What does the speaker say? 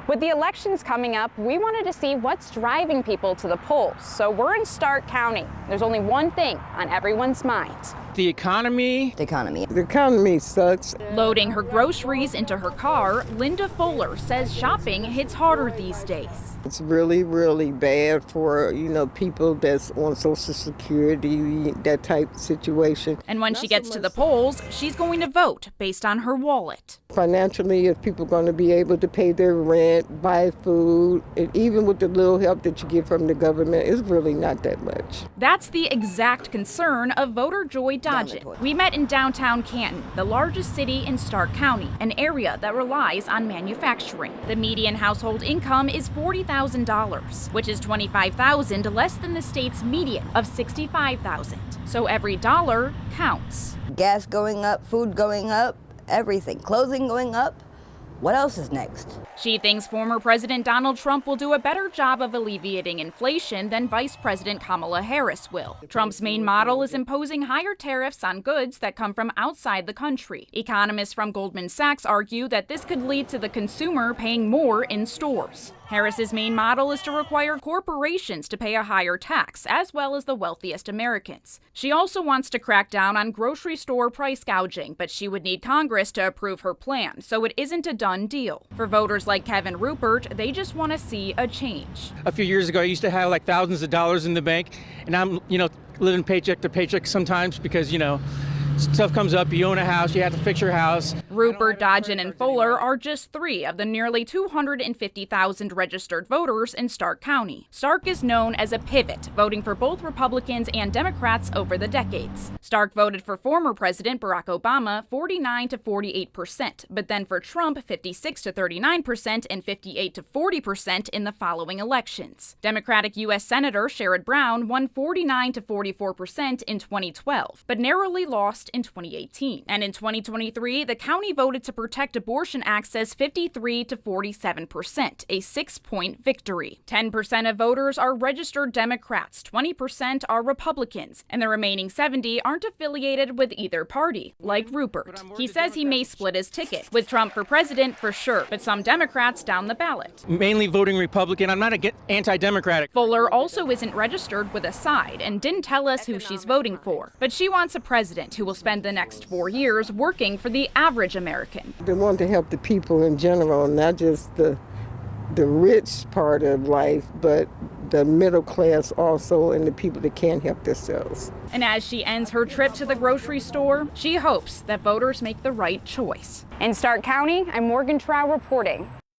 With the elections coming up, we wanted to see what's driving people to the polls. So we're in Stark County. There's only one thing on everyone's mind. The economy. The economy. The economy sucks. Loading her groceries into her car, Linda Fuller says shopping hits harder these days. It's really, really bad for, people that's on Social Security, that type of situation. And when she gets to the polls, she's going to vote based on her wallet. Financially, if people are going to be able to pay their rent, buy food, and even with the little help that you get from the government, it's really not that much. That's the exact concern of voter Joy Dodgen. We met in downtown Canton, the largest city in Stark County, an area that relies on manufacturing. The median household income is $40,000, which is $25,000 less than the state's median of $65,000. So every dollar counts. Gas going up, food going up, everything. Clothing going up. What else is next? She thinks former President Donald Trump will do a better job of alleviating inflation than Vice President Kamala Harris will. Trump's main model is imposing higher tariffs on goods that come from outside the country. Economists from Goldman Sachs argue that this could lead to the consumer paying more in stores. Harris's main model is to require corporations to pay a higher tax, as well as the wealthiest Americans. She also wants to crack down on grocery store price gouging, but she would need Congress to approve her plan, so it isn't a done deal. For voters like Kevin Rupert, they just want to see a change. A few years ago, I used to have like thousands of dollars in the bank, and I'm, living paycheck to paycheck sometimes because, stuff comes up, you own a house, you have to fix your house. Rupert, Dodgen, and Fuller are just three of the nearly 250,000 registered voters in Stark County. Stark is known as a pivot, voting for both Republicans and Democrats over the decades. Stark voted for former President Barack Obama 49 to 48%, but then for Trump 56 to 39% and 58 to 40% in the following elections. Democratic U.S. Senator Sherrod Brown won 49 to 44% in 2012, but narrowly lost in 2018. And in 2023, the county voted to protect abortion access 53 to 47%, a 6-point victory. 10% of voters are registered Democrats, 20% are Republicans, and the remaining 70 aren't affiliated with either party, like Rupert. He says he may split his ticket, with Trump for president for sure, but some Democrats down the ballot. Mainly voting Republican. I'm not anti-democratic. Fuller also isn't registered with a side and didn't tell us who she's voting for, but she wants a president who will spend the next 4 years working for the average American. They want to help the people in general, not just the rich part of life, but the middle class also, and the people that can't help themselves. And as she ends her trip to the grocery store, she hopes that voters make the right choice. In Stark County, I'm Morgan Trow reporting.